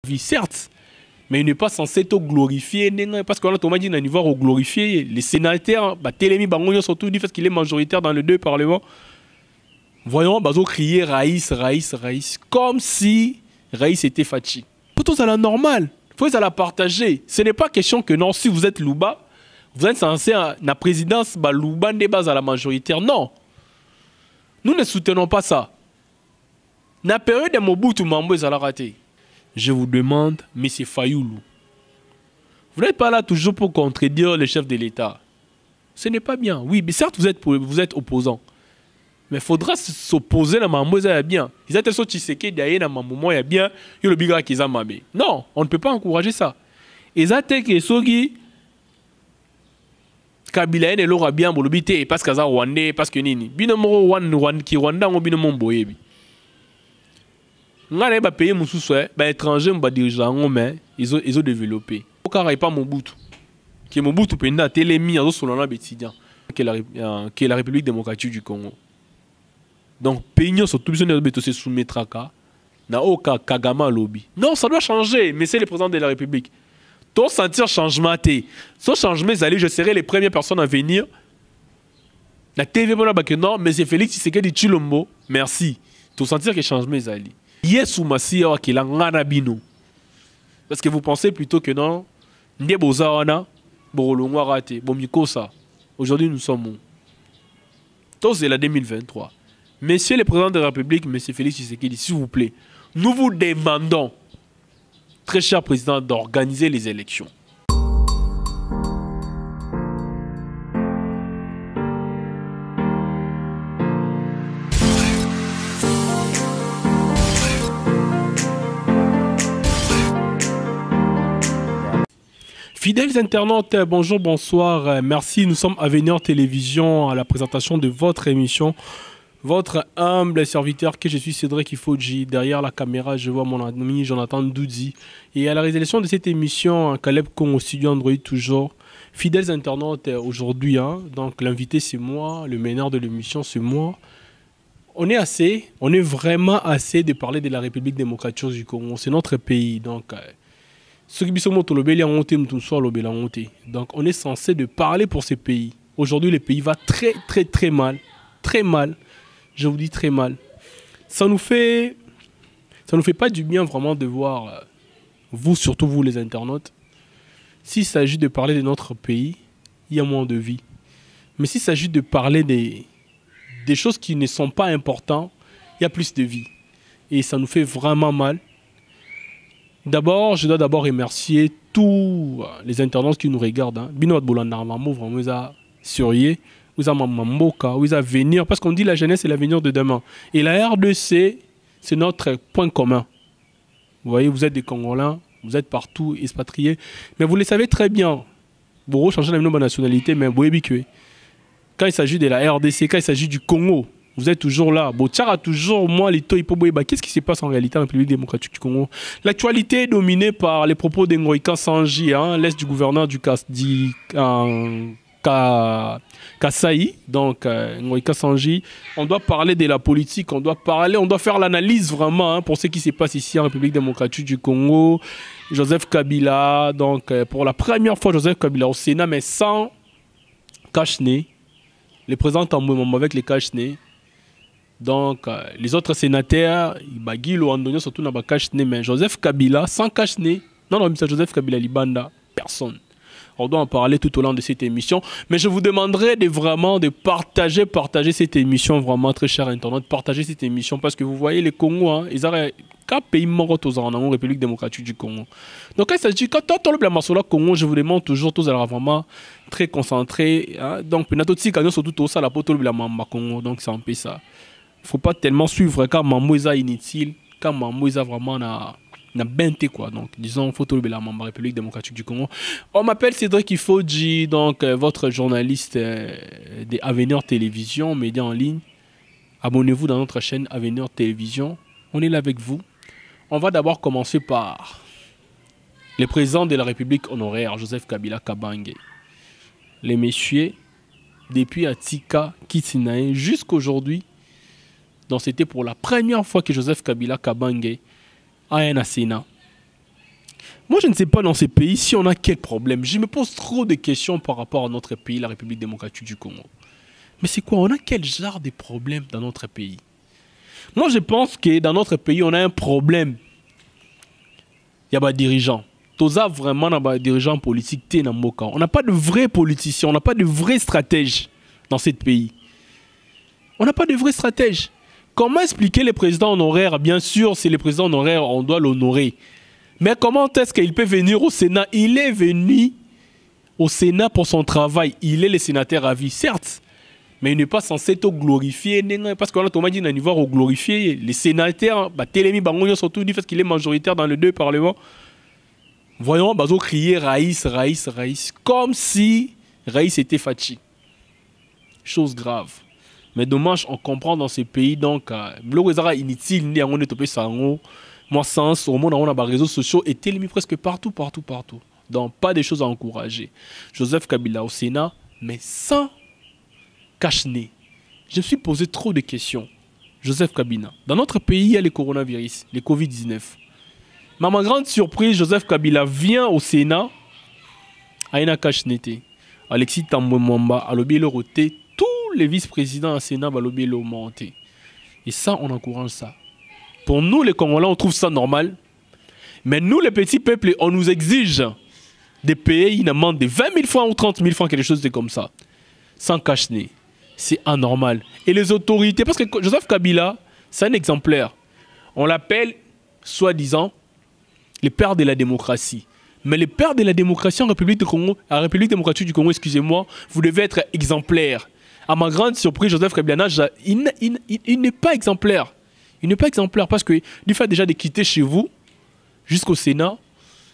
vie, certes, mais il n'est pas censé te glorifier, parce qu'on a dit qu'il va glorifier les sénateurs, Télémi Bangoyo surtout dit parce qu'il est majoritaire dans les deux parlements. Voyons, Bazo crier Raïs, Raïs, Raïs, comme si Raïs était Fachi. Pourtant, c'est la normale, il faut la partager. Ce n'est pas question que non, si vous êtes Louba, vous êtes censé, la présidence, Louba n'est pas à la majoritaire. Non, nous ne soutenons pas ça. La période de Mobutu Mambo est raté. Je vous demande, M. Fayoulou, vous n'êtes pas là toujours pour contredire le chef de l'État. Ce n'est pas bien. Oui, mais certes, vous êtes opposant. Mais il faudra s'opposer à Mambo, il y a bien. Ils étaient sortis Tshisekedi d'ailleurs dans moment, il y a bien. Il y a le bigra qui mamé. Non, on ne peut pas encourager ça. Ils étaient que Sogi Kabila et Lora bien pour le parce que ça Rwandais, parce que Nini. Binomo Rwanda ou Binomo Boyebi. Nga ba payer mon sous-souhait, étranger m'a dirigeant mais ils ont développé. Au cas pas Mobutu. Qui est Mobutu penda télémi en solana bétidian qui est la République démocratique du Congo. Donc pays surtout besoin de se soumettre à na aucun Kagama lobby. Non, ça doit changer, mais c'est le président de la République. Ton sentir changement té. Ce changement je serai les premières personnes à venir. La TV non, mais c'est Félix Tshisekedi Tshilombo. Merci. Ton sentir que changement zali. Yes ou Massi qui la nganabino. Parce que vous pensez plutôt que non, ndé bozawana, borolongwa raté, bomikosa. Aujourd'hui nous sommes où? Tous c'est la 2023. Monsieur le président de la République, monsieur Félix Tshisekedi, s'il vous plaît, nous vous demandons, très cher président, d'organiser les élections. Fidèles internautes, bonjour, bonsoir, merci. Nous sommes à Avenir Télévision à la présentation de votre émission. Votre humble serviteur que je suis, Cédric Ifodji. Derrière la caméra, je vois mon ami Jonathan Doudzi. Et à la réalisation de cette émission, Caleb Kong au studio Android toujours. Fidèles internautes, aujourd'hui, donc l'invité c'est moi, le meneur de l'émission c'est moi. On est vraiment assez de parler de la République démocratique du Congo. C'est notre pays, donc... Donc on est censé de parler pour ces pays. Aujourd'hui le pays va très mal. Très mal. Je vous dis très mal. Ça nous fait pas du bien vraiment de voir, vous, surtout vous les internautes, s'il s'agit de parler de notre pays, il y a moins de vie. Mais s'il s'agit de parler des choses qui ne sont pas importantes, il y a plus de vie. Et ça nous fait vraiment mal. D'abord, je dois remercier tous les internautes qui nous regardent. Bino Bolandar Mamou, vraiment, vous a surveillé, vous a Mamboka, vous a venir, parce qu'on dit la jeunesse c'est l'avenir de demain. Et la RDC, c'est notre point commun. Vous voyez, vous êtes des Congolais, vous êtes partout expatriés, mais vous le savez très bien. Vous changez la nationalité, mais vous savez quand il s'agit de la RDC, quand il s'agit du Congo, vous êtes toujours là. Bochara toujours, moi, qu'est-ce qui se passe en réalité en République démocratique du Congo? L'actualité est dominée par les propos d'Ngoïka Sanji, l'est du gouverneur du Kasaï, donc Ngoïka Sanji. On doit parler de la politique, on doit faire l'analyse vraiment pour ce qui se passe ici en République démocratique du Congo. Joseph Kabila, donc pour la première fois, Joseph Kabila au Sénat, mais sans cache-nez. Les présidents Tamboué avec les cache-nez. Donc, les autres sénateurs, Bagilo, Andonio, surtout n'a pas cache-nez, mais Joseph Kabila, sans cache-nez. Non, c'est Joseph Kabila Libanda, personne. On doit en parler tout au long de cette émission. Mais je vous demanderai de partager cette émission, vraiment, très cher internaute, partager cette émission, parce que vous voyez, les Congos, ils ont qu'un pays mort en République démocratique du Congo. Donc, quand il s'agit, quand on le Masola Congo, je vous demande toujours, tous à vraiment très concentrés. Donc, surtout ça, la poto le Congo, donc c'est un peu ça. Il ne faut pas tellement suivre quand Mamou est inutile, quand Mamou est vraiment na bente quoi. Donc disons photo de la République démocratique du Congo. On m'appelle Cédric Ifodji, donc votre journaliste de Avenir Télévision, média en ligne. Abonnez-vous dans notre chaîne Avenir Télévision. On est là avec vous. On va d'abord commencer par le président de la République honoraire, Joseph Kabila Kabange. Les messieurs, depuis Atika, Kitinae, jusqu'aujourd'hui, donc c'était pour la première fois que Joseph Kabila Kabange a un Sénat. Moi, je ne sais pas dans ces pays si on a quel problème. Je me pose trop de questions par rapport à notre pays, la République démocratique du Congo. Mais c'est quoi? On a quel genre de problème dans notre pays? Moi, je pense que dans notre pays, on a un problème. Il y a des dirigeants. Tous vraiment des dirigeants politiques. On n'a pas de vrais politiciens, on n'a pas de vrais stratèges dans ce pays. On n'a pas de vrais stratèges. Comment expliquer les présidents honoraires? Bien sûr, c'est les présidents honoraires, on doit l'honorer. Mais comment est-ce qu'il peut venir au Sénat? Il est venu au Sénat pour son travail. Il est le sénateur à vie, certes. Mais il n'est pas censé te glorifier. Parce qu'on a Thomas dit qu'il va glorifier les sénateurs. Télémi Bangoyo surtout dit parce qu'il est majoritaire dans les deux parlements. Voyons, Bazo crier Raïs, Raïs, Raïs. Comme si Raïs était Fachi. Chose grave. Mais dommage, on comprend dans ces pays, donc, le inutile, on est topé ça. Moi, sens, au monde, on a des réseaux sociaux et télémis presque partout. Donc, pas des choses à encourager. Joseph Kabila au Sénat, mais sans cache-nez. Je me suis posé trop de questions. Joseph Kabila. Dans notre pays, il y a les coronavirus, les Covid-19. Mais à ma grande surprise, Joseph Kabila vient au Sénat à une cache-nez. Alexis Tambwe Mwamba a lobby le roté. Tous les vice-présidents au Sénat vont lobby le monter. Et ça, on encourage ça. Pour nous, les Congolais, on trouve ça normal. Mais nous, les petits peuples, on nous exige de payer une amende de 20 000 francs ou 30 000 francs, quelque chose de comme ça. Sans cache-nez. C'est anormal. Et les autorités, parce que Joseph Kabila, c'est un exemplaire. On l'appelle, soi-disant, le père de la démocratie. Mais le père de la démocratie en République du Congo, à la République démocratique du Congo, excusez-moi, vous devez être exemplaire. À ma grande surprise, Joseph Kabila, il n'est pas exemplaire. Il n'est pas exemplaire parce que du fait déjà de quitter chez vous jusqu'au Sénat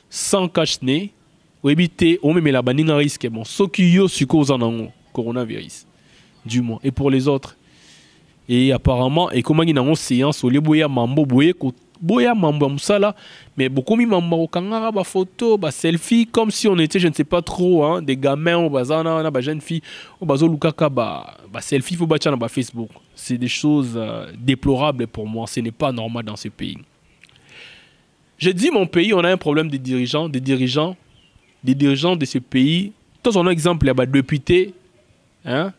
sans cache-nez, ou éviter, on met la banine en risque. Bon, ce qui est sur coronavirus, du moins. Et pour les autres. Et apparemment, et comment il y a une séance, au lieu de mambo, boya mambo msala, mais beaucoup de mambo kangara ba photo, ba selfie, comme si on était, je ne sais pas trop, hein, des gamins ou bazana, ba jeune fille, ou bazo lukaka ba selfie, faut battre na Facebook. C'est des choses déplorables pour moi. Ce n'est pas normal dans ce pays. J'ai dit mon pays, on a un problème des dirigeants de ce pays. Tous on a exemple, il y a des députés, hein?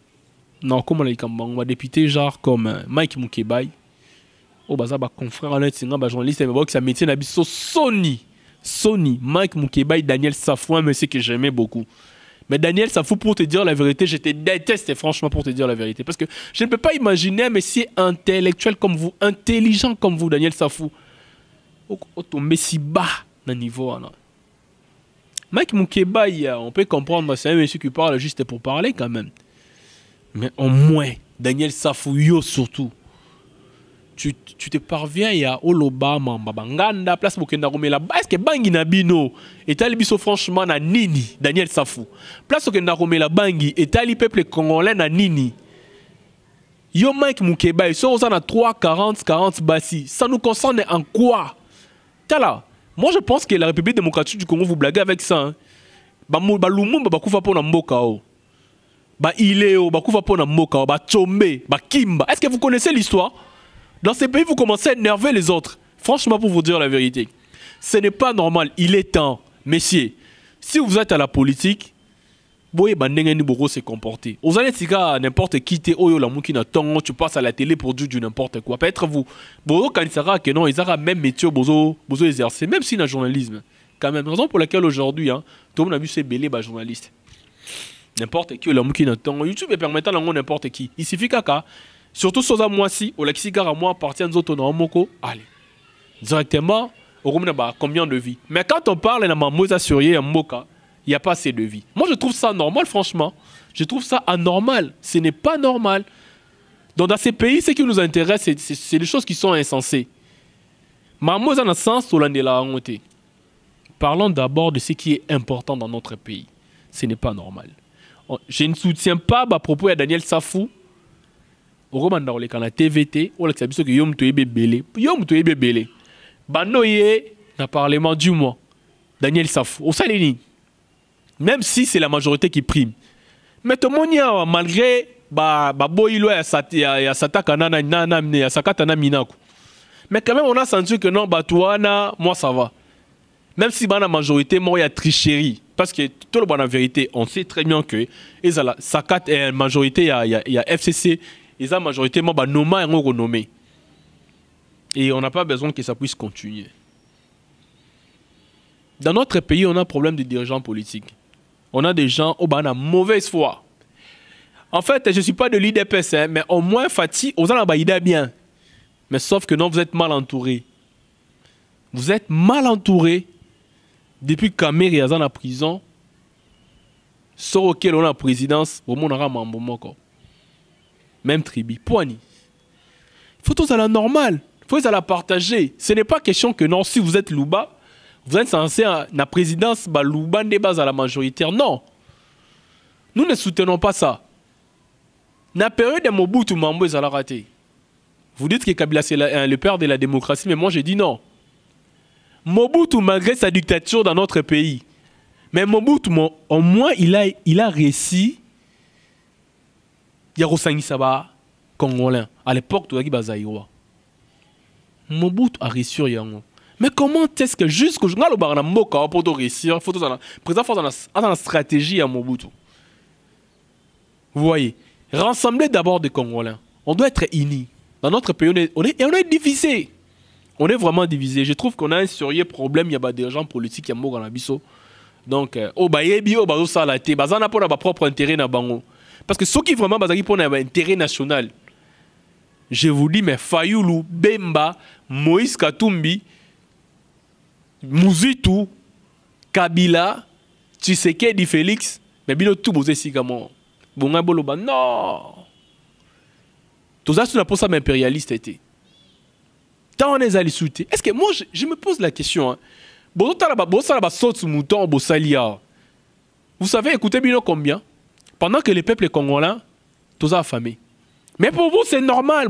Non, comment on a des députés genre comme Mike Mukebai. Oh, bah ça, bah, confrère, journaliste, mais ça métier n'habite Sony, Mike Mukebai, Daniel Safou, un monsieur que j'aimais beaucoup. Mais Daniel Safou, pour te dire la vérité, je te déteste, franchement, pour te dire la vérité. Parce que je ne peux pas imaginer un monsieur intellectuel comme vous, intelligent comme vous, Daniel Safou, tomber si bas dans le niveau. Là. Mike Mukebai, on peut comprendre, c'est un monsieur qui parle juste pour parler quand même. Mais au moins, Daniel Safou, yo surtout. Tu te parviens, il y a Oloba, Mambabanganda, place pour que Naromela. Est-ce que Bangi Nabino est allé franchement na Nini, Daniel Safou? Place pour que Naromela Bangi est allé peuple congolais na Nini. Yo Mike Mukeba, ils sont aux 3, 40 bassi. Ça nous concerne en quoi? Tala, moi je pense que la République démocratique du Congo, vous blaguez avec ça. Hein? Lumumba, Bakoufa Pona Mbokao. Ileo, Bakoufa Pona Mbokao, Chombe, Kimba. Est-ce que vous connaissez l'histoire? Dans ces pays, vous commencez à énerver les autres. Franchement, pour vous dire la vérité, ce n'est pas normal. Il est temps, messieurs, si vous êtes à la politique, vous pouvez se comporter. Vous allez n'importe qui, tu passes à la télé pour dire du n'importe quoi. Peut-être vous, quand il sera que non, ils auront même métier, vous exercer, même si dans le journalisme. Quand même, raison pour laquelle aujourd'hui, hein, tout le monde a vu ces bélés journalistes. N'importe qui, YouTube est permettant n'importe qui. Il suffit qu'à surtout sur moi si au lexicard à moi appartient aux autres moko allez directement au combien de vie. Mais quand on parle de ma mose assurée en moka, il n'y a pas assez de vie. Moi je trouve ça normal franchement. Je trouve ça anormal. Ce n'est pas normal. Donc dans ces pays, ce qui nous intéresse, c'est des choses qui sont insensées. Ma mose en a sens au la honte. Parlons d'abord de ce qui est important dans notre pays. Ce n'est pas normal. Je ne soutiens pas à propos de Daniel Safou. Au Romanda, on est la TVT, on a dit que Yom Toyebe Belé. Yom Toyebe Belé. Banoye, dans le Parlement du mois. Daniel Safou. Au Salini. Même si c'est la majorité qui prime. Mais tout le monde, malgré Boilo et Satakana, mais quand même, on a senti que non, Batouana, moi ça va. Même si dans la majorité, moi, il y a tricherie. Parce que tout le monde, en vérité, on sait très bien que sa carte est majorité, il y a FCC, et la majorité, moi, Noma est renommé. Et on n'a pas besoin que ça puisse continuer. Dans notre pays, on a un problème de dirigeants politiques. On a des gens qui ont mauvaise foi. En fait, je ne suis pas de l'IDPS, hein, mais au moins, Fatih, aux gens bien. Mais sauf que non, vous êtes mal entouré. Vous êtes mal entouré depuis qu'Amir est en prison. Sur lequel on a la présidence, au monde encore. Même tribu. Poigny. Il faut tous à la normale. Il faut à la partager. Ce n'est pas question que non, si vous êtes Louba, vous êtes censé la présidence, Louba n'est pas à la majoritaire. Non. Nous ne soutenons pas ça. La période de Mobutu Mambo est à la raté. Vous dites que Kabila c'est le père de la démocratie, mais moi je dis non. Mobutu, malgré sa dictature dans notre pays, mais Mobutu, au moins il a réussi. Il y a Rosangi Saba, Congolais. À l'époque, tu as dit Bazaïwa. Mobutu a réussi. Mais comment est-ce que jusqu'au jour où on a moka pour réussir, il faut dans la stratégie à Mobutu. Vous voyez, rassembler d'abord des Congolais. On doit être unis. Dans notre pays, on est divisé. On est vraiment divisé. Je trouve qu'on a un sérieux problème. Il y a des gens politiques qui sont morts. Donc, ça n'a pas propre intérêt. Parce que ceux qui vraiment ont un intérêt national, je vous dis, mais Fayoulou, Bemba, Moïse Katumbi, Mouzitou, Kabila, Tshisekedi Félix, mais bien tout vous ici comme non. Tout ça, c'est une approche impérialiste. Tant on est allé souter. Est-ce que moi, je me pose la question. Vous savez, écoutez bien combien? Pendant que les peuples congolais, tous affamés. Mais pour vous, c'est normal.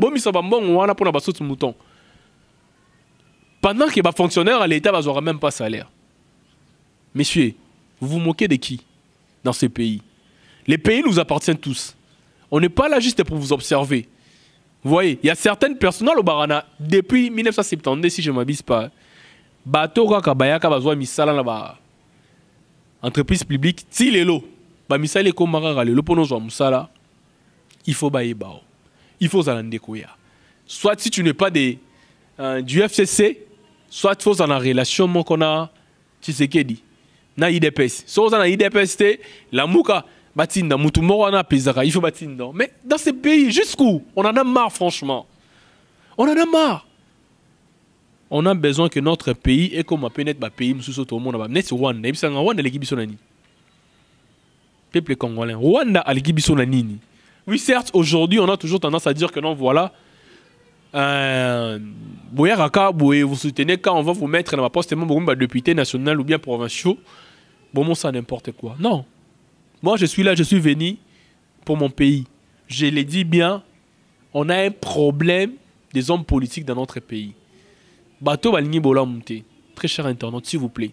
Pendant que les fonctionnaires à l'État n'auront même pas salaire. Messieurs, vous vous moquez de qui dans ces pays? Les pays nous appartiennent tous. On n'est pas là juste pour vous observer. Vous voyez, il y a certaines personnes au Barana, depuis 1972, si je ne m'abuse pas, bateau Kabayaka bazwa misala na ba entreprise publique, si lelo, ba misala ko marara lelo pour nous musala, il faut bailler bao. Il faut zalande koya. Soit si tu n'es pas du FCC, soit il faut en relation mon qu'on a Tshisekedi na IDPS. Soit on a IDPS la muka batinda mutumoro na pezaka, il faut batinda. Mais dans ces pays jusqu'où on en a marre franchement. On en a marre. On a besoin que notre pays est comme un pays sous tout le monde. Net Rwanda, il Rwanda l'équipe sonani. Peuple congolais, Rwanda à l'équipe sonani. Oui, certes, aujourd'hui, on a toujours tendance à dire que non, voilà. Vous soutenez quand on va vous mettre dans ma poste de député national ou bien provincial. Bon, ça n'importe quoi. Non. Moi, je suis là, je suis venu pour mon pays. Je l'ai dit bien, on a un problème des hommes politiques dans notre pays. Bateau Balini Bola Mouté. Très cher internaute, s'il vous plaît.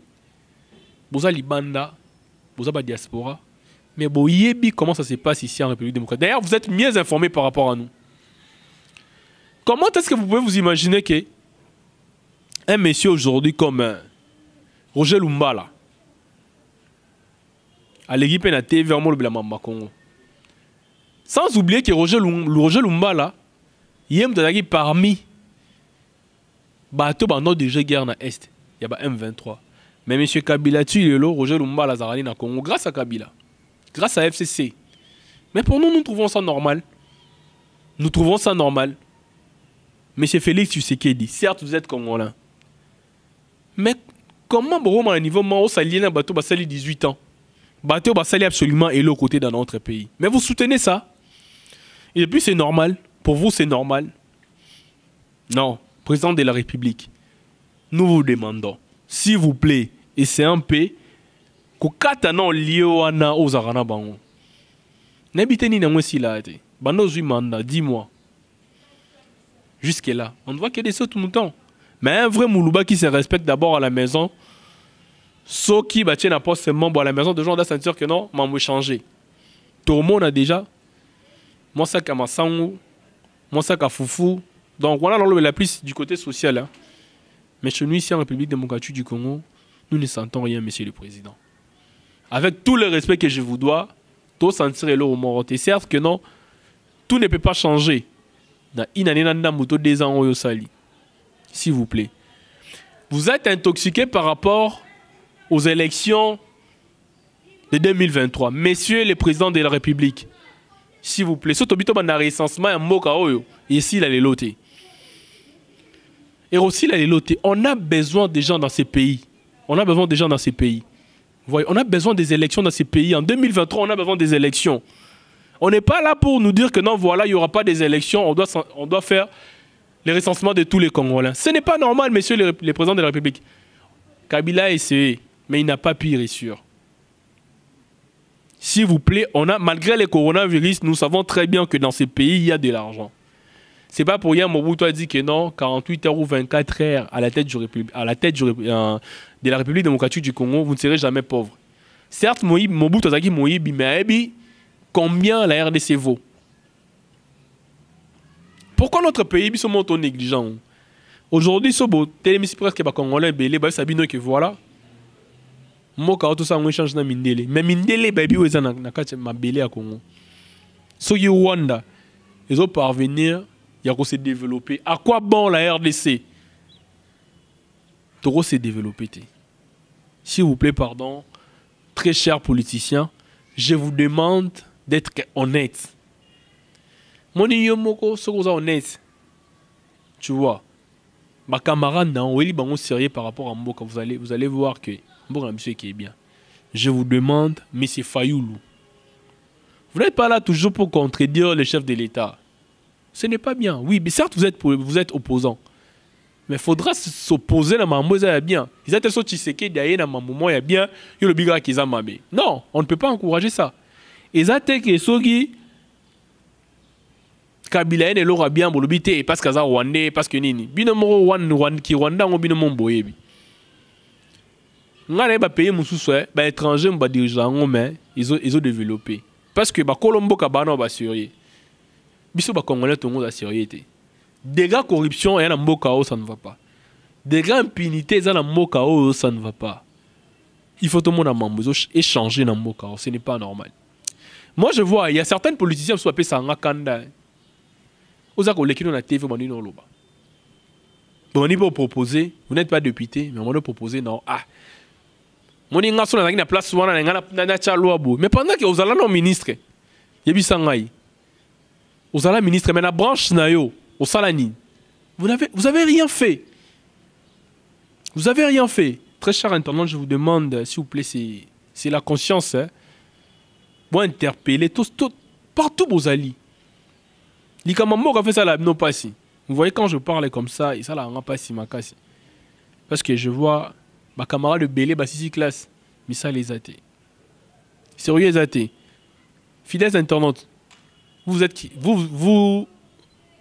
Boza Libanda, Boza Ba Diaspora. Mais Boyebi, comment ça se passe ici en République démocratique? D'ailleurs, vous êtes mieux informés par rapport à nous. Comment est-ce que vous pouvez vous imaginer que un monsieur aujourd'hui comme Roger Lumbala, à l'équipe na TV vraiment le Mamba Congo. Sans oublier que Roger Lumbala, il est parmi bateau bando déjà guerre na est. Il y a M23. Mais monsieur Kabila tu le Roger Lumbala zarani na Congo grâce à Kabila. Grâce à FCC. Mais pour nous, nous trouvons ça normal. Nous trouvons ça normal. Monsieur Félix Tshisekedi, certes vous êtes congolais. Mais comment bon à niveau moi au sali na bateau basali 18 ans. Bateau basali absolument et l'autre côté dans notre pays. Mais vous soutenez ça? Et puis c'est normal. Pour vous c'est normal? Non, président de la République. Nous vous demandons, s'il vous plaît, et c'est un peu ko katana lié wana ozarana bango. N'habitez ni na mwesi là te. Bando zui manda 10 mois. Jusque là, on ne voit que des sauts tout le temps. Mais un vrai Moulouba qui se respecte d'abord à la maison, ceux qui battent n'a pas ses membres à la maison, de gens doivent sentir que non, m'en changer. Tout le monde a déjà. Moi ça qu'à Massangu, moi ça qu'à Foufou. Donc voilà la plus du côté social. Hein. Mais chez nous ici en République démocratique du Congo, Nous ne sentons rien, Monsieur le Président. Avec tout le respect que je vous dois, tout sentir l'eau au moroté. Certes que non, tout ne peut pas changer. S'il vous plaît. Vous êtes intoxiqué par rapport aux élections de 2023. Messieurs les présidents de la République, s'il vous plaît, ici, la léloté. Et aussi, la léloté. On a besoin des gens dans ces pays. On a besoin des gens dans ces pays. Vous voyez, on a besoin des élections dans ces pays. En 2023, on a besoin des élections. On n'est pas là pour nous dire que non, voilà, il n'y aura pas des élections. On doit faire le recensement de tous les Congolais. Ce n'est pas normal, messieurs les présidents de la République. Kabila a essayé, mais il n'a pas pu réussir. S'il vous plaît, malgré les coronavirus, nous savons très bien que dans ces pays, il y a de l'argent. C'est pas pour rien Mobutu a dit que non, 48 heures ou 24 heures à la tête de la République démocratique du Congo, vous ne serez jamais pauvre. Certes, Mobutu a dit mais combien la RDC vaut? Pourquoi notre pays se montre négligent? Aujourd'hui, ce beau télémis presque pas congolais, belé, bah ça bino que voilà. Moi quand tout ça on change na mindele. Mais mindele baby où ça na kati ma belé à Congo. So you Rwanda, ils vont parvenir, il y a se développer. À quoi bon la RDC? Toro s'est développé. S'il vous plaît, pardon, très chers politiciens, je vous demande d'être honnête. Mon yomoko sokoza honnête. Tu vois, ma camarade non, oui, bon sérieux par rapport à Mboka, vous allez voir que Mboka monsieur qui est bien. Je vous demande, monsieur Fayoulou, vous n'êtes pas là toujours pour contredire le chef de l'État. Ce n'est pas bien. Oui, mais certes vous êtes opposant. Mais il faudra s'opposer à ma moisa bien. Ils étaient sur Tshisekedi d'ailleurs dans ma moment il bien, il le bigra qu'ils ont mamé. Non, on ne peut pas encourager ça. Ils étaient que sogi Kabila ne l'aura bien bolobité parce que ça Rwandais parce que nini. Binomo Rwanda qui Rwanda on binomo boyebi. Ngale ba pays mususu ba étranger ba dirigeant mais ils ont développé parce que ba Colombo kabana ba sérieux. Biso ba congolais tout le monde a sérieux. Dégâts corruption et la mokao ça ne va pas. Dégâts impunité ça la mokao ça ne va pas. Il faut tout le monde a mambo échanger dans mokao, ce n'est pas normal. Moi je vois il y a certains politiciens qui sont appelés ça ngakanda. Vous avez l'équipe de TV, vous avez proposé, vous n'êtes pas député, mais on va proposer non. Ah, mon ingénieur sur la place souvent mais pendant que vous allez non ministre, vous allez ministre, mais la branche nayo, au salani, vous avez rien fait. Vous avez rien fait. Très cher intendant, je vous demande, s'il vous plaît, c'est la conscience. Hein. Vous interpeller tous, partout vous allez. Likamambo a fait ça là, non pas si. Vous voyez quand je parle comme ça, et ça là, on pas si ma casse. Parce que je vois ma camarade de Bélé, bah si classe, mais ça les athées. Sérieux les athées. Fidèles internautes, vous êtes qui? Vous,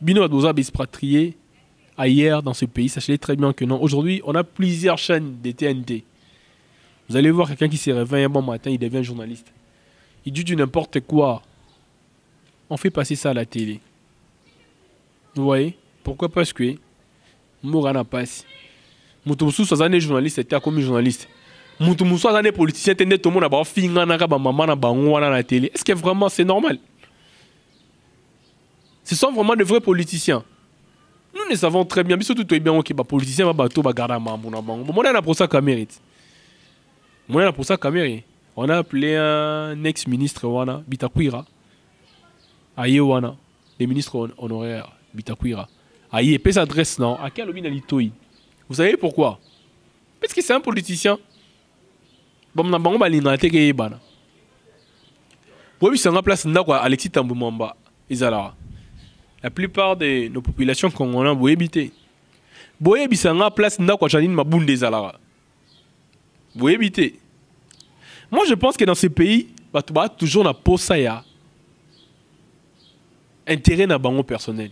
Bino Adoza expatrié ailleurs dans ce pays, sachez très bien que non. Aujourd'hui, on a plusieurs chaînes de TNT. Vous allez voir quelqu'un qui se réveille un bon matin, il devient journaliste. Il dit du n'importe quoi. On fait passer ça à la télé. Vous voyez? Pourquoi? Parce que Morana passe. Moutoumsou, ça est journaliste, c'était comme journaliste. Moutoumsou, ça est politicien, tout le monde a pas fini à la télé. Est-ce que vraiment c'est normal? Ce sont vraiment de vrais politiciens. Nous ne savons très bien, mais surtout bien que les politiciens vont garder un mambo. On a pour ça caméra. On a pour ça caméra. On a appelé un ex-ministre Wana, Bitakwira. Aïe Wana, les ministres honoraires. Bitakwira. Aïe, et puis adresse non. À quel lobby n'alitoi? Vous savez pourquoi? Parce que c'est un politicien. Bon, on a bon balinate que bana. Oui, c'est en place n'akwa Alexis Tambumamba. Izala. La plupart de nos populations congolaises vont éviter. Vous c'est en place n'akwa Janine Mabunde Izala. Vous éviter. Moi, je pense que dans ces pays, bah toujours na posaya intérêt na bango personnel.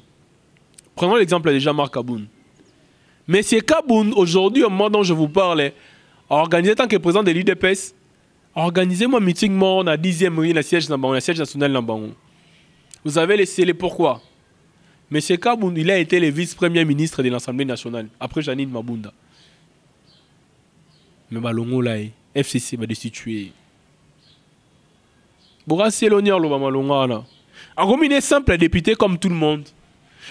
Prenons l'exemple de Jean-Marc Kaboun. Monsieur Kaboun, aujourd'hui, au moment dont je vous parle, a organisé tant que président de l'UDPS, a organisé mon meeting mon à 10e rue, la siège national Nambango. Vous avez laissé les pourquoi. Monsieur Kaboun, il a été le vice-premier ministre de l'Assemblée nationale, après Janine Mabunda. Mais balongo là, FCC va destituer. Bora c'est l'honneur le malonga là. A combiné simple député comme tout le monde.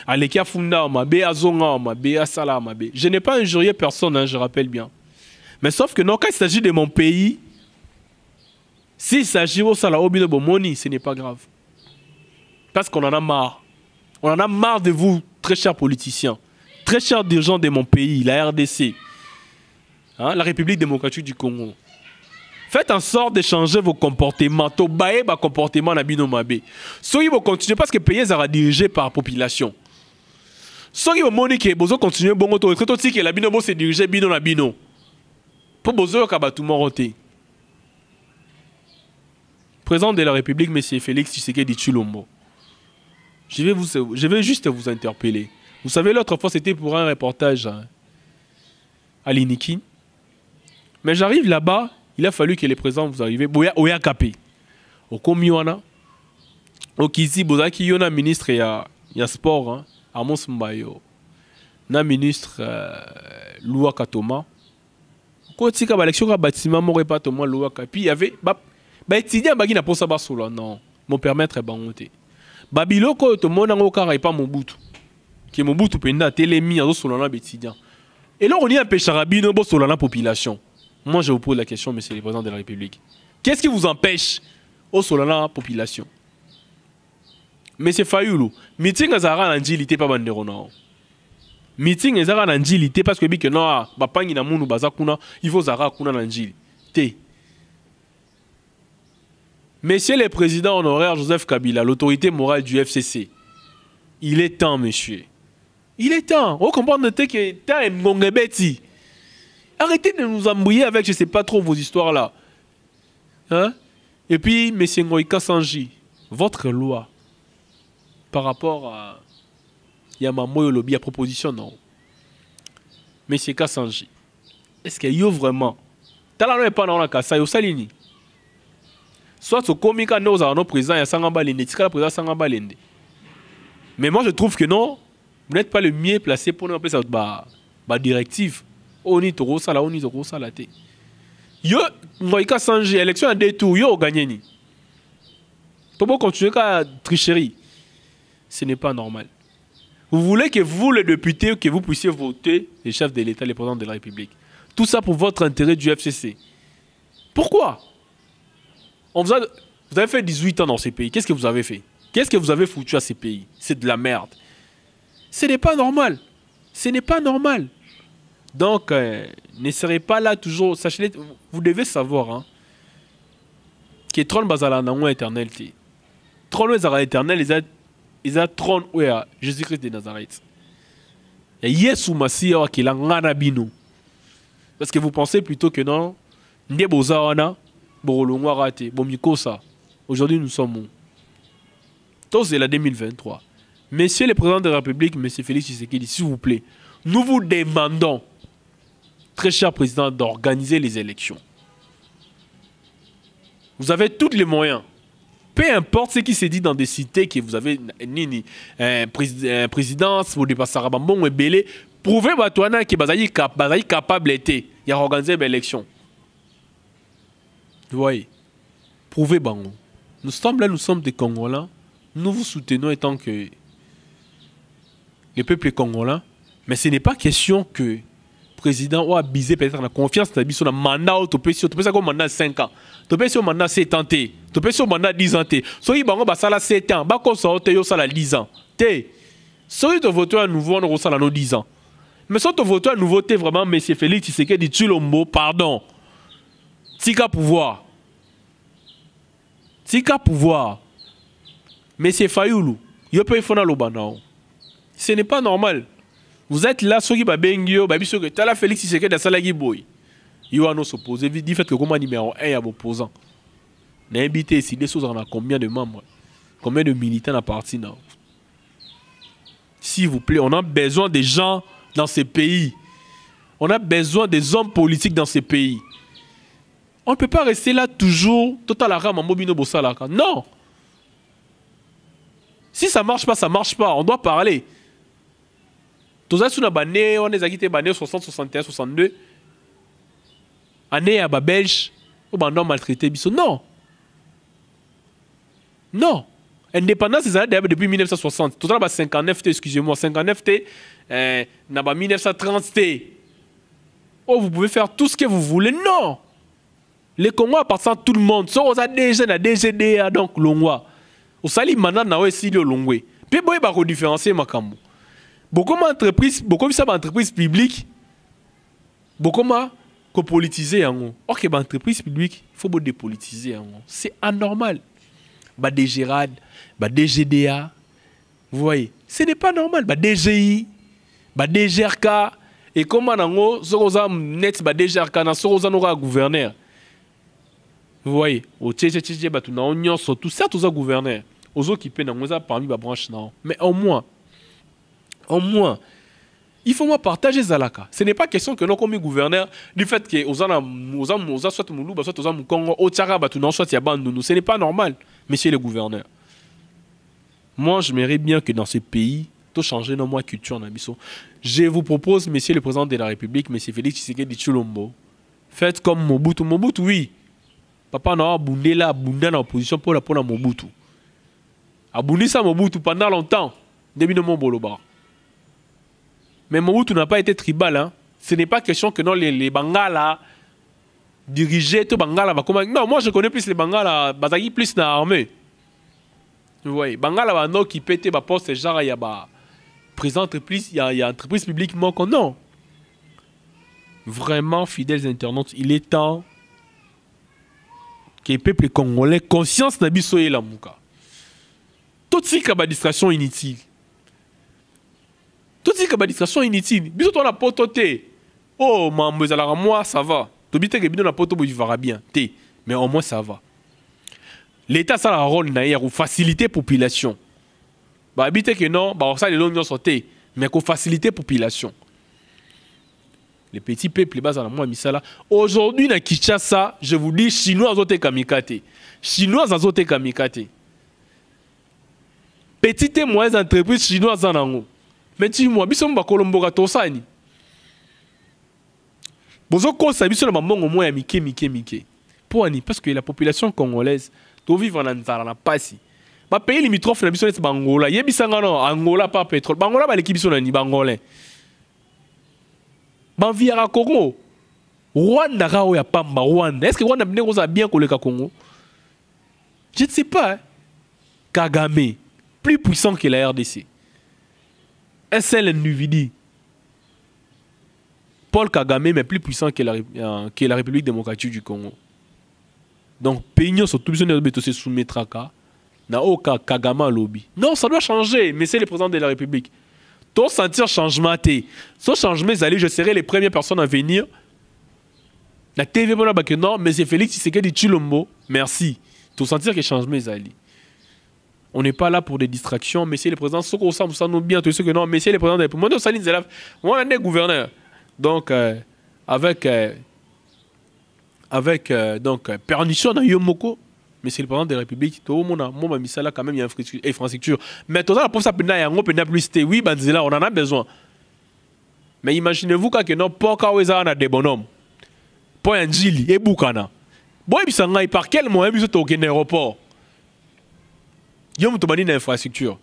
Alekia Funda Mabe, Azonga Mabe, Asala Mabe. Je n'ai pas injurié personne, hein, je rappelle bien. Mais sauf que non, quand il s'agit de mon pays, s'il s'agit au Sala Obino Bomoni, ce n'est pas grave. Parce qu'on en a marre. On en a marre de vous, très chers politiciens, très chers dirigeants de mon pays, la RDC, hein, la République démocratique du Congo. Faites en sorte de changer vos comportements. Tobaye ba comportement na bino mabe. Soyez vous continuer parce que le pays sera dirigé par la population. Soyez vous monique bozo continuer bon auto que tout que la bino bo se diriger bino na bino. Pour bozo ka batuma roté. Président de la République monsieur Félix Tshisekedi Tshilombo. Je vais juste vous interpeller. Vous savez l'autre fois c'était pour un reportage hein, à l'Iniki. Mais j'arrive là-bas. Il a fallu que les présidents vous arrivez. Oya Kapé. Au Komiwana. Au Kizi, Bozaki, Yona ministre il y a sport. Hein, Amos Mbayo. Na ministre Loua Katoma. Quand il y a l'élection, il y a un bâtiment, il y a un Loua Kapi. Il y avait. Étudiant, il y a un ça solo. Non. Mon permettre est bangoté. Babilo, quand tout le monde n'a pas Mobutu. Qui est Mobutu, penda, télémi, à solo, étudiant. Et là, on y a un pécharabino, solo, la population. Moi, je vous pose la question, monsieur le président de la République. Qu'est-ce qui vous empêche au Solana population? Monsieur Fayoulou, meeting azara n'anjilité pas banderona. Meeting azara n'anjilité parce que bike non, bapangi na munu bazakuna, il faut zara kuna n'anjili. Té. Monsieur le président honoraire Joseph Kabila, l'autorité morale du FCC, il est temps, monsieur. Il est temps. Vous comprenez que temps est mongebeti. Arrêtez de nous embrouiller avec je ne sais pas trop vos histoires là. Hein? Et puis, M. Ngoïka Sanji, votre loi par rapport à Yamamoyo Lobby à proposition, non. M. Kassanji, est-ce qu'il y a vraiment Tala n'est pas dans la Kassa, yo salini. Soit au comica nous avons nos présidents et Sangamba Lende, tika la président Sangamba Lende. Mais moi je trouve que non, vous n'êtes pas le mieux placé pour nous appeler ça directive. Oni toro sala oni toro sala te. Yo Ngoïka Sanji élection à 2 tours yo gagné ni. Pour continuer à tricherie. Ce n'est pas normal. Vous voulez que vous les députés que vous puissiez voter les chefs de l'État, les présidents de la République. Tout ça pour votre intérêt du FCC. Pourquoi? Vous avez fait 18 ans dans ces pays. Qu'est-ce que vous avez fait? Qu'est-ce que vous avez foutu à ces pays? C'est de la merde. Ce n'est pas normal. Ce n'est pas normal. Donc, ne serez pas là toujours. Sachez, vous devez savoir hein, que Tron Bazala n'a éternel. Tron Bazala éternel, ils ont trône où Jésus-Christ de Nazareth. Et Yesu Massia qui l'a nganabino. Parce que vous pensez plutôt que non, Ndé Bozawana, Borolongwa raté, Bomikosa. Aujourd'hui, nous sommes où? Tous c'est la 2023. Monsieur le président de la République, monsieur Félix Tshisekedi, s'il vous plaît, nous vous demandons, très cher président, d'organiser les élections. Vous avez tous les moyens. Peu importe ce qui se dit dans des cités que vous avez ni présidence, vous dépassez Rabambon et Belé, prouvez que vous êtes capable d'organiser l'élection. Vous voyez, prouvez Bango. Nous sommes là, nous sommes des Congolais. Nous vous soutenons étant que le peuple congolais. Mais ce n'est pas question que le président a abusé peut-être la confiance sur le mandat ou tu peux comme mandat 5 ans. Tu peux sur mandat 7 ans. Tu peux sur mandat 10 ans. Soyez bango basala 7 ans. Bako sa hote yo sala 10 ans. Soyez de voter à nouveau on sala no 10 ans. Mais si tu votes à nouveau vraiment monsieur Félix Tshisekedi Tshilombo, pardon. Tika pouvoir. Tika pouvoir. Monsieur Fayoulou, yo peut faire le banao. Ce n'est pas normal. Vous êtes là, ceux qui babengio, babiso que t'as la Félix Tshisekedi da salagi boy. Yo a nous s'opposer, dit fait que comment numéro 1 à vos opposants. N'invitez ici des choses on a combien de membres, combien de militants dans la partie là. S'il vous plaît, on a besoin des gens dans ces pays. On a besoin des hommes politiques dans ces pays. On ne peut pas rester là toujours total à rame en mobino bosalaka. Non. Si ça marche pas, ça marche pas. On doit parler. Tous les on a banné 60, 61, 62. année à Belge, ou ben non maltraité biso. Non. Non. Indépendance des années depuis 1960. Tout ça, 59 T, excusez-moi, 59 T, 1930 T. Oh, vous pouvez faire tout ce que vous voulez. Non. Les Congolais appartiennent à tout le monde. Sauf aux ADG, la DGDA, donc Longwa. Au sali maintenant, na aussi le Longwe. Puis, il va rediférencier Makambo. Beaucoup d'entreprises publiques, beaucoup de politiser. Ok, entreprise publique, il faut dépolitiser. C'est anormal. Des GERAD, des GDA, vous voyez, ce n'est pas normal. Des DGI, des GRK, et comment on a net des GRK, on a gouverneur. Vous voyez, au TGTG, tout ça, tout ça gouverneur. Aux autres qui paient, parmi les branches, mais au moins, il faut partager Zalaka. Ce n'est pas question que nous, comme gouverneur, du fait que nous soit Moulouba, soit aux Congo, au Tchara, soit Yabandounou. Ce n'est pas normal, monsieur le gouverneur. Moi, je m'aimerais bien que dans ce pays, tout changer dans ma culture. Je vous propose, monsieur le président de la République, monsieur Félix Tshisekedi Tshilombo, faites comme Mobutu. Mobutu, oui. Papa n'a pas boundé là, boundé en opposition pour la Mobutu. A boundé ça Mobutu pendant longtemps, début de mon bolobar. Mais Mobutu n'a pas été tribal. Hein. Ce n'est pas question que non, les Bangala dirigeaient tout Bangala. Non, moi je connais plus les Bangala, Bazagi plus dans l'armée. Vous voyez, Bangala va non qui pète ma poste, genre il y a président entreprise, il y a entreprise publique manquant. Non. Vraiment, fidèles internautes, il est temps que le peuple congolais conscience n'a pas la mouka. Tout ce qui est administration inutile. Tout ce qui est administration inutile. Bisous toi la pototé. Oh, moi ça va. Tu dis que bidon la poto va bien. Mais au moins ça va. L'État ça a un rôle pour faciliter la population. Bah habiter que non, bah ça les longs sauté, mais pour faciliter la population. Les petits peuples bas à la moi misala. Aujourd'hui na Kinshasa, je vous dis chinois azote kamikate. Chinois azote kamikate. Petites et moyennes entreprises chinoises en ango. Mais dis-moi, biso mba kolomboka tosani. Bozo kosa biso na mamongo moya mike. Pour ani parce que la population congolaise doit vivre en nzara na pasi. Ba pays limitrophe na biso na Angola, yebisanga non, Angola pas pétrole. Angola ba l'équipe biso na ni bangolais. Ban viara Congo. Rwanda rao ya pamba Rwanda. Est-ce que Rwanda bien koleka Congo? Je ne sais pas. Hein. Kagame plus puissant que la RDC. Un seul individu. Paul Kagame, mais plus puissant que la République démocratique du Congo. Donc, pays surtout besoin de se soumettre à n'a aucun Kagame lobby. Non, ça doit changer, mais c'est le président de la République. Toi, sentir changement, ce changement, je serai les premières personnes à venir. La TV, non, mais c'est Félix Tshisekedi Tshilombo. Merci. Tu sentir que changement, on n'est pas là pour des distractions. Monsieur le président, ce qu'on sent nous bien, tout ce que non, monsieur le président de la République, moi, on est gouverneur. Donc, avec permission dans Yomoko, monsieur le président de la République, tout le monde a mis ça là quand même, il y a une infrastructure. Mais tout ça, pour ça, oui, on en a besoin. Mais imaginez-vous quand non, pour qu'on a des bonhommes, pour un Jili et Boukana. Bon, par quel moyen vous êtes au aéroport? Yom to bani na infrastructure.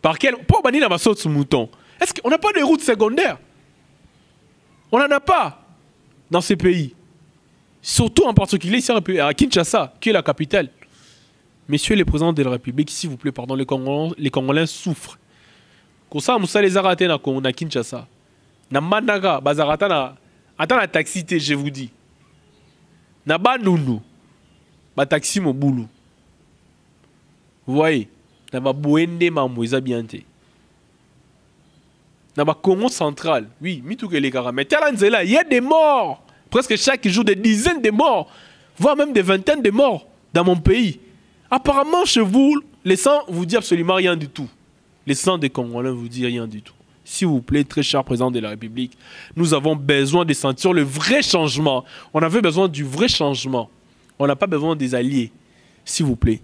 Par quel pour bani na baso de mouton. Est-ce qu'on n'a pas de routes secondaires? On n'en a pas dans ces pays. Surtout en particulier ici à Kinshasa, qui est la capitale. Messieurs les présidents de la République, s'il vous plaît, pardon, les Congolais souffrent. Comme ça, Moussa les a ratés na Kinshasa. Na Mandaga, bazarata na attends la taxi, je vous dis. Na Bandundu, ba taxi mo boulou. Vous voyez, dans le Bouende, il y a Congo central, oui, mais il y a des morts. Presque chaque jour, des dizaines de morts, voire même des vingtaines de morts dans mon pays. Apparemment, chez vous, les sangs vous disent absolument rien du tout. Les sangs des Congolais vous disent rien du tout. S'il vous plaît, très cher président de la République, nous avons besoin de sentir le vrai changement. On avait besoin du vrai changement. On n'a pas besoin des alliés. S'il vous plaît.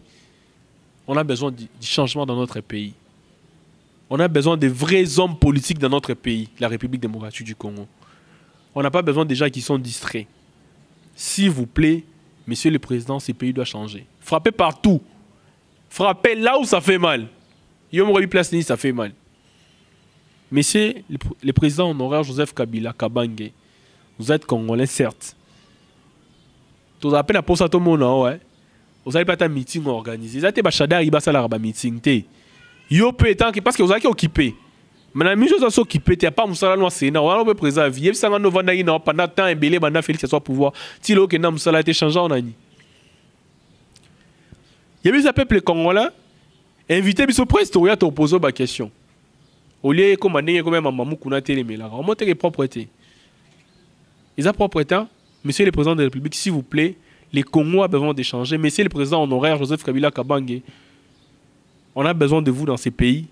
On a besoin du changement dans notre pays. On a besoin de vrais hommes politiques dans notre pays, la République démocratique du Congo. On n'a pas besoin des gens qui sont distraits. s'il vous plaît, monsieur le président, ce pays doit changer. Frappez partout. Frappez là où ça fait mal. Yomori place ça fait mal. Monsieur le président honoraire Joseph Kabila Kabange, vous êtes congolais certes. Vous avez peine à poser à tout le monde, ouais. Vous n'avez pas un meeting organisé. Vous avez un meeting. Parce que vous avez occupé. Maintenant, les choses sont occupées. Il n'y a pas de Moussala Noir Sénat. On a président. Il y a un nouveau pendant temps et belé, pendant Félix soit pouvoir. Si le Moussala a été changé, on a dit. Il y a eu un peuple congolais. Invité, mais ce président, il a posé ma question. Au lieu de commander, comme Mamou Kouna Téléméla. Remontez les propriétés. Ils ont propriété. Monsieur le président de la République, s'il vous plaît, les Congolais ont besoin d'échanger. Monsieur le président honoraire Joseph Kabila Kabange, on a besoin de vous dans ces pays.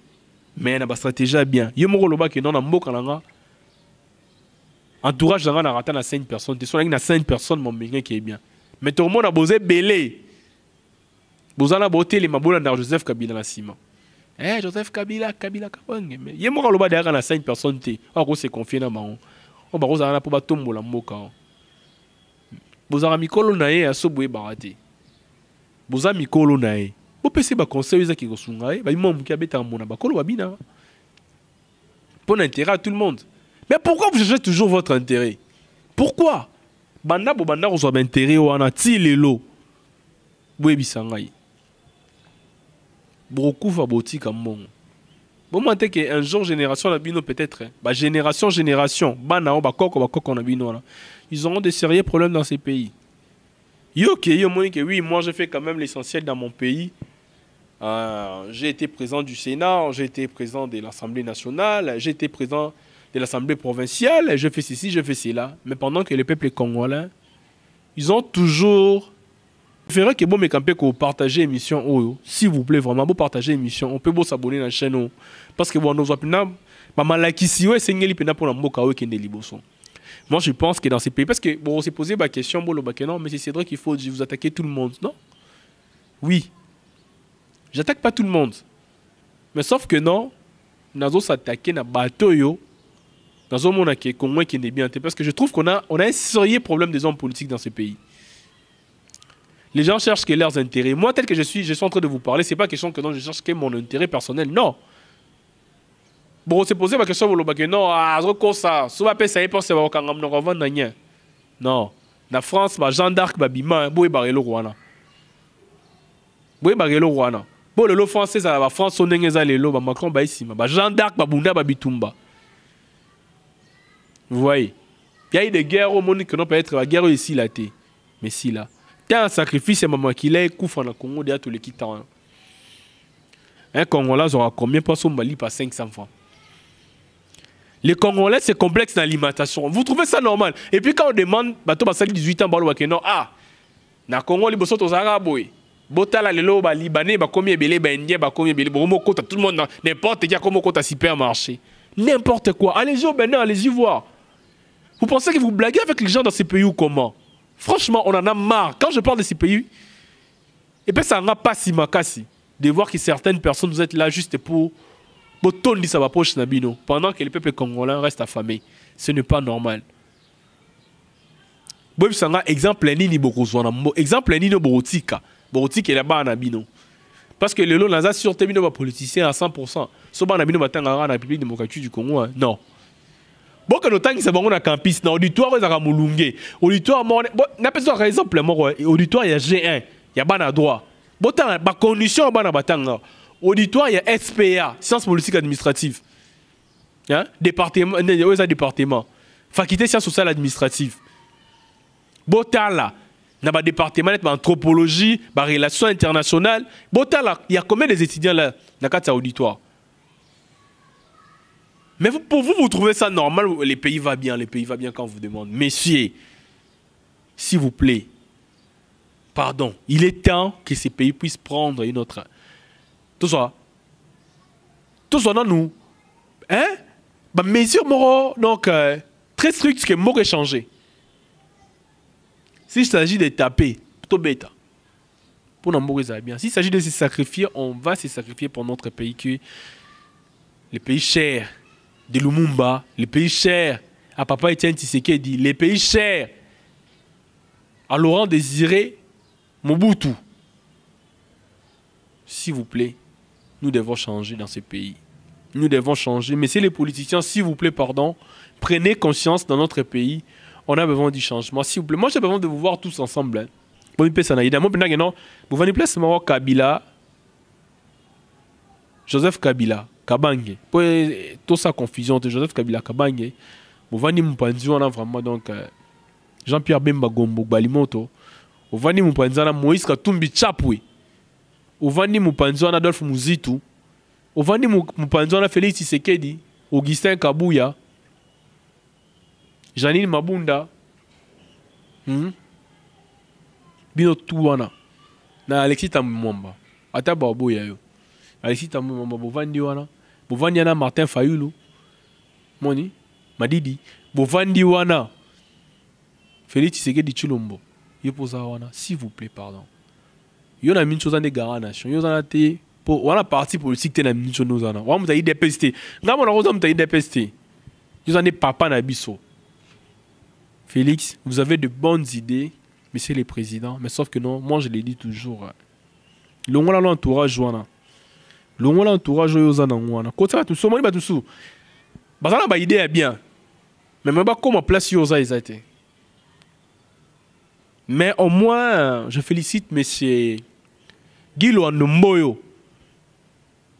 Mais on a une stratégie bien. Il y a un entourage de la raté à 5 personnes. Il y a 5 personnes qui est bien. Mais tout le monde a besoin de belé. Vous avez beauté les maboula de Joseph Kabila na Sima. Eh, Joseph Kabila Kabange. Il y a un derrière à 5 personnes. On s'est confié dans le on va vous avoir pour tomber la moka. Vous avez mis colonae à soboué baraté. Vous avez mis colonae. Vous pensez que conseil qui est sungae, bah imam qui habite en mona bakolo babina. Pour intérêt à tout le monde. Mais pourquoi vous cherchez toujours votre intérêt? Pourquoi? Banda bo banda vous avez intérêt au anati lelo. Boué bisangaï. Beaucoup faboti comme mon. Bon, moi, qu'un jour, génération, la bino peut-être. Bah, génération, banao, bakoko, on a bino là. Ils auront des sérieux problèmes dans ces pays. Oui, moi, j'ai fait quand même l'essentiel dans mon pays. J'ai été président du Sénat, j'ai été président de l'Assemblée nationale, j'ai été président de l'Assemblée provinciale, je fais ceci, je fais cela. Mais pendant que les peuples congolais, ils ont toujours... Je ferais que bon me camper que vous partagez l'émission, s'il vous plaît, vraiment, vous partagez l'émission, on peut vous s'abonner à la chaîne. Parce que bon, nous avons moi, je pense que dans ces pays, parce que bon, on s'est posé la question, bon, non, mais c'est vrai qu'il faut vous attaquer tout le monde, non? Oui. J'attaque pas tout le monde. Mais sauf que non, nous allons s'attaquer à bateau, dans un monde qui est bien. Parce que je trouve qu'on a un sérieux problème des hommes politiques dans ces pays. Les gens cherchent que leurs intérêts. Moi, tel que je suis en train de vous parler, c'est pas question que non, je cherche que mon intérêt personnel. Non. Bon, on s'est posé la question, non, ça. Souvent, ça y est, non. La France, Jean d'Arc, Babima, Boé Barelo Rwanda. Boé Barelo Rwanda. Bon, le lot français, la France, on est allé là, Macron, ici, Jean d'Arc, Babunda, Babitumba. Vous voyez? Il y a eu des guerres au monde qui n'ont pas être la guerre ici, là, mais si là. Un sacrifice, maman qui l'a couvert dans le Congo de tous les quittants. Un Congolais aura combien pour son Mali par 500 francs? Les Congolais, c'est complexe dans l'alimentation. Vous trouvez ça normal? Et puis quand on demande, bateau bas 18 ans, non, ah, na Congo, les bossons aux Arabes, botala les lots, Libanais, combien belé, Indien, combien belé, tout le monde, n'importe qui a comme au supermarché. N'importe quoi. Allez-y au Bénin, allez-y voir. Vous pensez que vous blaguez avec les gens dans ces pays ou comment? Franchement, on en a marre. Quand je parle de ces pays, et puis ça n'a pas si makasi de voir que certaines personnes vous êtes là juste pour tourner sa poche nabino pendant que le peuple congolais reste affamé. Ce n'est pas normal. Bon, ça n'a exemple ni bokozwana. Exemple ni borotika. Borotika est là-bas nabino. Parce que le lot n'a pas sûreté bino politicien à 100%. Soba nabino batanga na République démocratique du Congo. Non. Bon, que nous avons un campus, dans l'auditoire, il y a un moulungue. Auditoire, n'a pas par exemple, auditoire, il y a G1, il y a ban à droit. Bon, il y a condition à ban à batanga. Auditoire, il y a SPA, sciences politiques administratives. Hein? Département, il y a un département. Faculté sciences sociales administratives. Bon, il y a un département d'anthropologie, relations internationales. Bon, il y a combien d'étudiants là, dans le auditoire? Mais pour vous, vous trouvez ça normal? Les pays vont bien quand on vous demande. Messieurs, s'il vous plaît, pardon, il est temps que ces pays puissent prendre une autre... Tout ça dans nous. Hein? Bah, mesure moro, donc, très strict, que moro changer. S'il s'agit de taper, plutôt bêta. Pour nous mourir bien. S'il s'agit de se sacrifier, on va se sacrifier pour notre pays, qui est le pays cher. De Lumumba, les pays chers, à Papa Etienne Tshisekedi, les pays chers. à Laurent Désiré Mobutu. S'il vous plaît, nous devons changer dans ce pays. Nous devons changer. Mais si les politiciens, s'il vous plaît, pardon, prenez conscience dans notre pays, on a besoin du changement. S'il vous plaît, moi j'ai besoin de vous voir tous ensemble. Vous venez plus Kabila, Joseph Kabila, Kabange. Pour toute sa confusion de Joseph Kabila, Kabange. Vous venez Moupanzi, on a vraiment donc Jean-Pierre Bemba Gombo, Balimoto. Vous venez Moupanzi, on a Moïse Katumbi Chapwe. Vous venez Moupanzi, on a Adolphe Muzitu. Vous venez Moupanzi, on a Félix Tshisekedi, Augustin Kabouya, Janine Mabunda. Bino Touana. Na Alexis Tamumamba. Ata Babo Yayo. Alexis Tamumamba, Bovandi Wana. Bovandi Wana Martin Fayulu. Moni. Madidi. Bovandi Wana. Félix Tshisekedi Chulombo. Yopoza Wana. S'il vous plaît, pardon. Yon a mis chose en égard nation. Yon a été. On a parti politique, t'es na mis chose nous en a. On a eu des pestes. N'a pas eu des pestes. Yon a des papa nabiso. Félix, vous avez de bonnes idées. Monsieur le Président, mais sauf que non, moi je l'ai dit toujours. L'on l'entourage, l'on l'entourage, l'on quand ça tout ça, moi tout ça. Bah ça la idée est bien, mais même pas comment place yosa ils été. Mais au moins, je félicite Monsieur Guy Luando.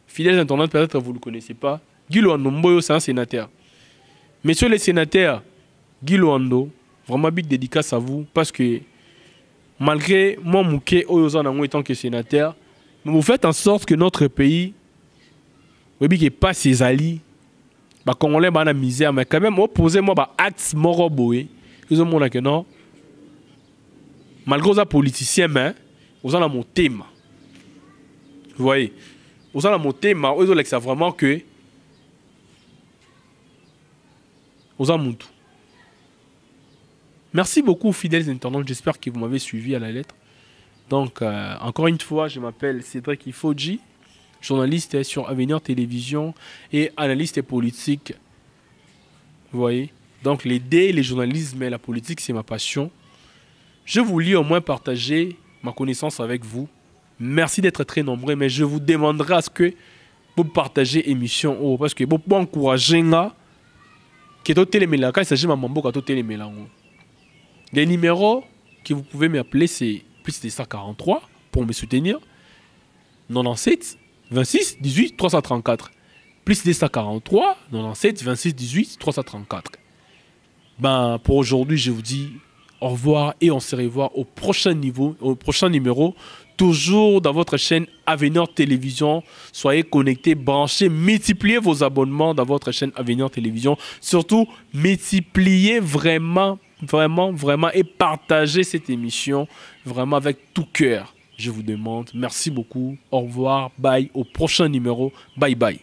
Fidèles internautes, peut-être vous ne le connaissez pas. Guy Luando, c'est un sénateur. Monsieur le sénateur, Guy Luando, vraiment big dédicace à vous parce que malgré moi, Mouké, en tant que sénateur, vous faites en sorte que notre pays, qui pas ses alliés, bah Congolais, bah la misère, mais quand même, opposez-moi, bah acte moroboé, ils ont mon que non, malgré les politiciens, mais vous en avez mon thème. Vous voyez, vous en avez mon thème, ils ont l'exemple vraiment que vous en avez mon tout. Merci beaucoup, fidèles internautes. J'espère que vous m'avez suivi à la lettre. Donc, encore une fois, je m'appelle Cédric Ifodji, journaliste sur Avenir Télévision et analyste politique. Vous voyez? Donc, l'idée, le journalisme et la politique, c'est ma passion. Je voulais au moins partager ma connaissance avec vous. Merci d'être très nombreux, mais je vous demanderai à ce que vous partagez l'émission. Parce que vous pouvez encourager que vous télémélange. Quand il s'agit de mambo, que vous télémélange. Les numéros que vous pouvez m'appeler, c'est plus de 143 pour me soutenir. 97 26 18 334. Plus de 143 97 26 18 334. Ben, pour aujourd'hui, je vous dis au revoir et on se revoit au prochain numéro. Toujours dans votre chaîne Avenir Télévision. Soyez connectés, branchez, multipliez vos abonnements dans votre chaîne Avenir Télévision. Surtout, multipliez vraiment et partagez cette émission vraiment avec tout cœur. Je vous demande. Merci beaucoup. Au revoir. Bye. Au prochain numéro. Bye bye.